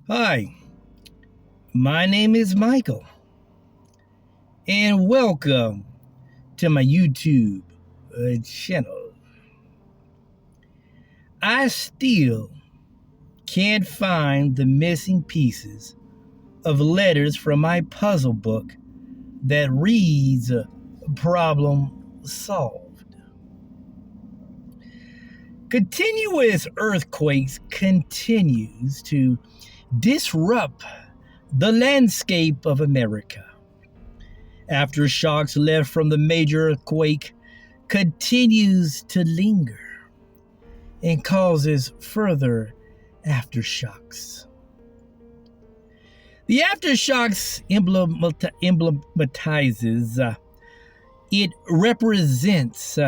Hi, my name is Michael, and welcome to my YouTube channel. I still can't find the missing pieces of letters from my puzzle book that reads Problem Solved. Continuous earthquakes continues to disrupt the landscape of America. Aftershocks left from the major earthquake continues to linger and causes further aftershocks. The aftershocks emblematizes, it represents,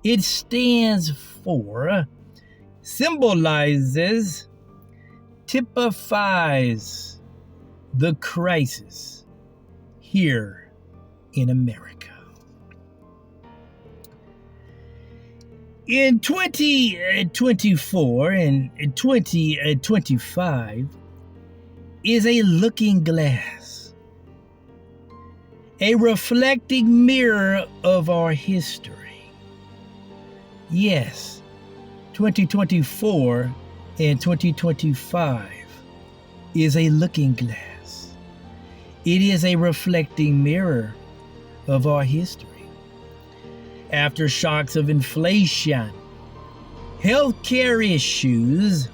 it stands for, symbolizes, typifies the crisis here in America. In 2024 and 2025 is a looking glass, a reflecting mirror of our history. Yes, 2024 and 2025 is a looking glass. It is a reflecting mirror of our history. Aftershocks of inflation, healthcare issues,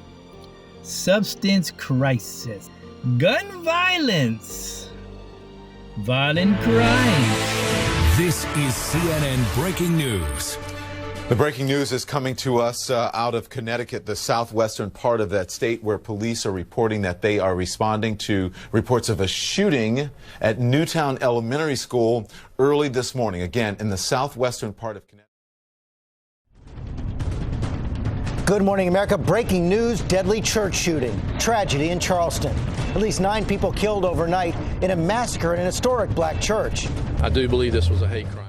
substance crisis, gun violence, violent crimes. This is CNN Breaking News. The breaking news is coming to us out of Connecticut, the southwestern part of that state, where police are reporting that they are responding to reports of a shooting at Newtown Elementary School early this morning, again, in the southwestern part of Connecticut. Good morning, America. Breaking news, deadly church shooting. Tragedy in Charleston. At least 9 people killed overnight in a massacre in an historic black church. I do believe this was a hate crime.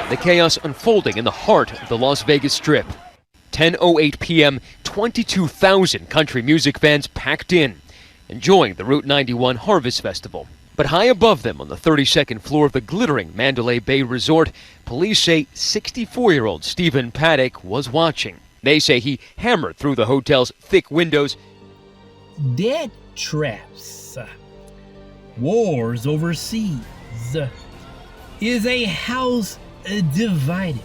The chaos unfolding in the heart of the Las Vegas Strip. 10:08 p.m., 22,000 country music fans packed in, enjoying the Route 91 Harvest Festival. But high above them on the 32nd floor of the glittering Mandalay Bay Resort, police say 64-year-old Stephen Paddock was watching. They say he hammered through the hotel's thick windows. Death traps, wars overseas, is a house divided.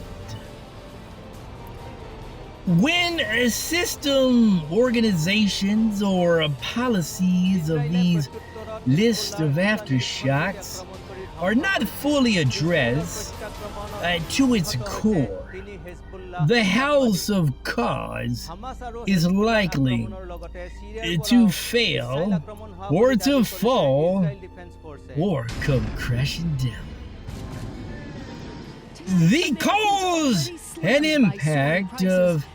When system organizations or policies of these lists of aftershocks are not fully addressed to its core, the house of cards is likely to fail or to fall or come crashing down. The cause and impact of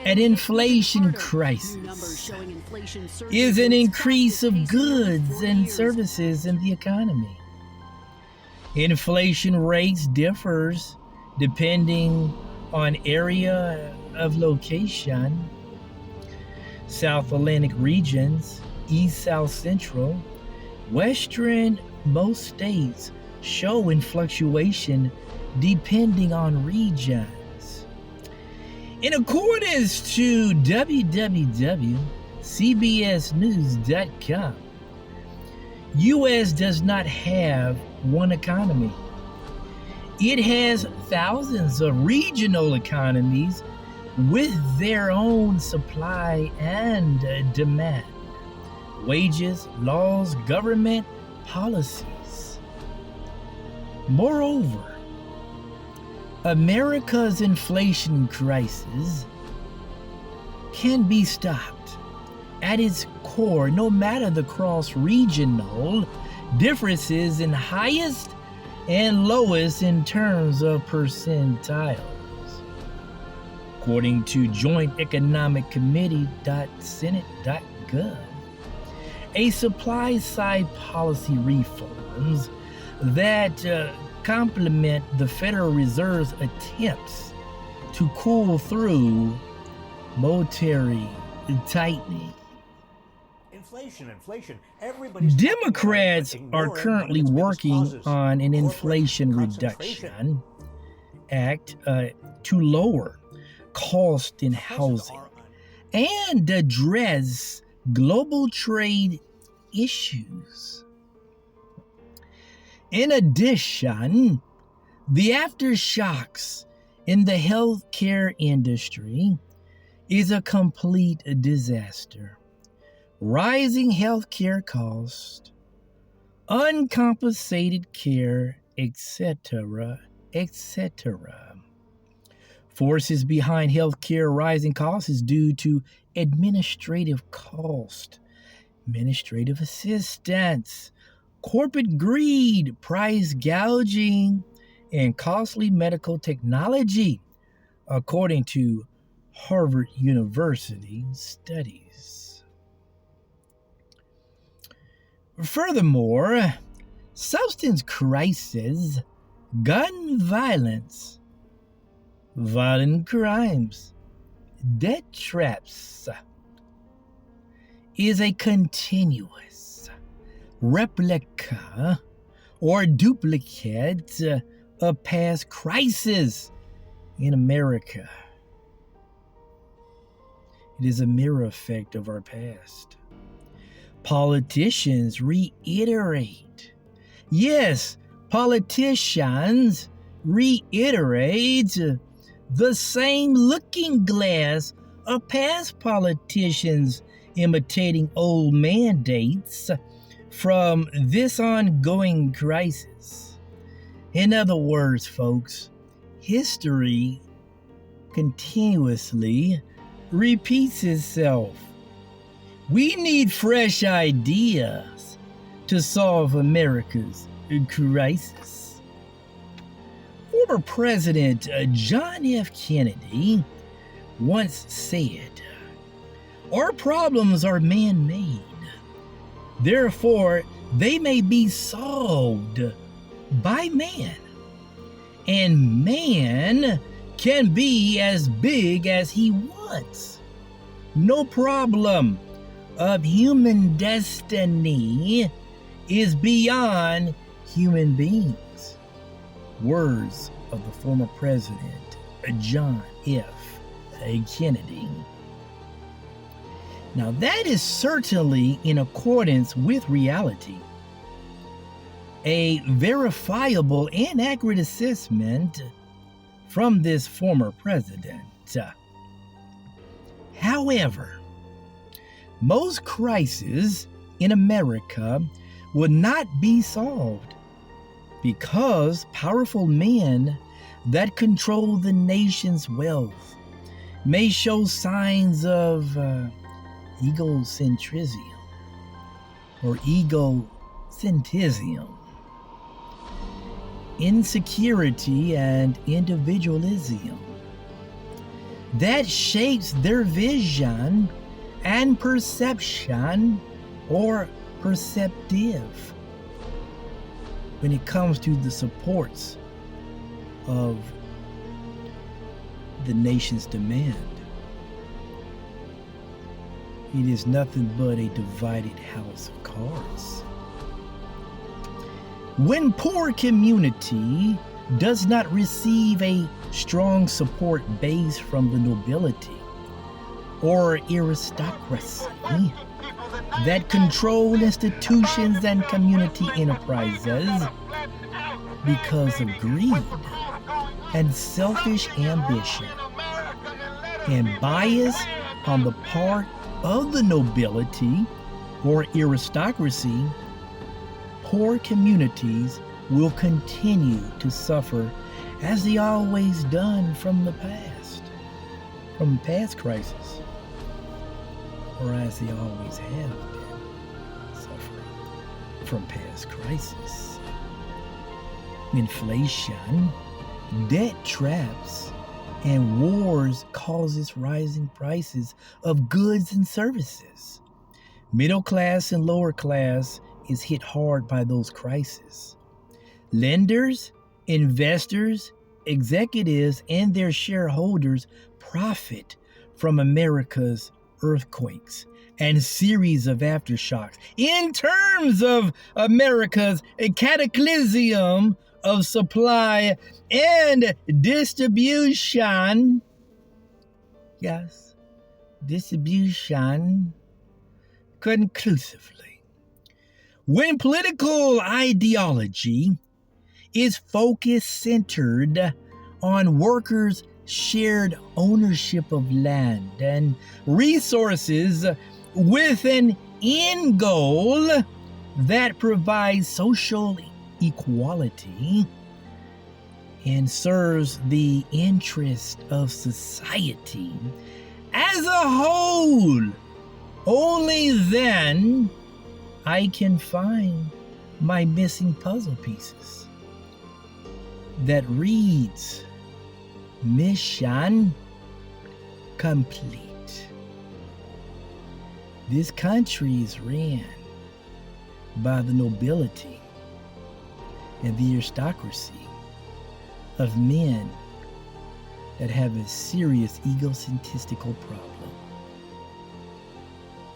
an inflation crisis is an increase of goods and services in the economy. Inflation rates differs depending on area of location. South Atlantic regions, East South Central, Western, most states show in fluctuation depending on regions. In accordance to www.cbsnews.com, U.S. does not have one economy. It has thousands of regional economies with their own supply and demand, wages, laws, government policies. Moreover, America's inflation crisis can be stopped at its core, no matter the cross-regional differences in highest and lowest in terms of percentiles. According to Joint Economic Committee.Senate.gov, a supply-side policy reforms that complement the Federal Reserve's attempts to cool through monetary tightening. Inflation. Democrats are currently working on an Inflation Reduction Act to lower cost in housing and address global trade issues. In addition, the aftershocks in the healthcare industry is a complete disaster. Rising healthcare costs, uncompensated care, etc., etc. Forces behind healthcare rising costs is due to administrative cost, administrative assistance, corporate greed, price gouging, and costly medical technology, according to Harvard University studies. Furthermore, substance crisis, gun violence, violent crimes, debt traps is a continuous replica or duplicate of past crises in America. It is a mirror effect of our past. Politicians reiterate. Yes, politicians reiterate the same looking glass of past politicians imitating old mandates from this ongoing crisis. In other words, folks, history continuously repeats itself. We need fresh ideas to solve America's crisis. Former President John F. Kennedy once said, "Our problems are man-made. Therefore, they may be solved by man. And man can be as big as he wants. No problem of human destiny is beyond human beings." Words of the former president, John F. Kennedy. Now that is certainly in accordance with reality. A verifiable and accurate assessment from this former president. However, most crises in America would not be solved because powerful men that control the nation's wealth may show signs of egocentrism or egocentrism, insecurity, and individualism that shapes their vision and perception or perceptive when it comes to the supports of the nation's demand. It is nothing but a divided house of cards. When poor community does not receive a strong support base from the nobility or aristocracy that control institutions and community enterprises because of greed and selfish ambition and bias on the part of the nobility or aristocracy, poor communities will continue to suffer as they always done from past crises, or as they always have been suffering from past crises. Inflation, debt traps, and wars causes rising prices of goods and services. Middle class and lower class is hit hard by those crises. Lenders, investors, executives, and their shareholders profit from America's earthquakes and series of aftershocks in terms of America's cataclysm of supply and distribution. Yes, distribution conclusively. When political ideology is focus-centered on workers' shared ownership of land and resources with an end goal that provides social equality and serves the interest of society as a whole, only then I can find my missing puzzle pieces that reads mission complete. This country is ran by the nobility and the aristocracy of men that have a serious egotistical problem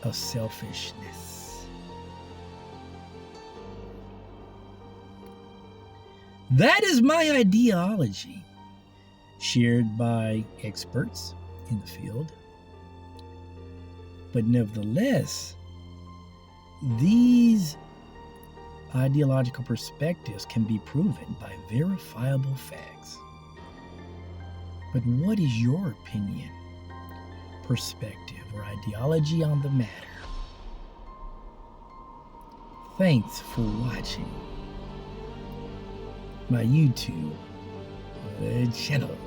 of selfishness. That is my ideology, shared by experts in the field. But nevertheless, these ideological perspectives can be proven by verifiable facts. But what is your opinion, perspective, or ideology on the matter? Thanks for watching my YouTube channel.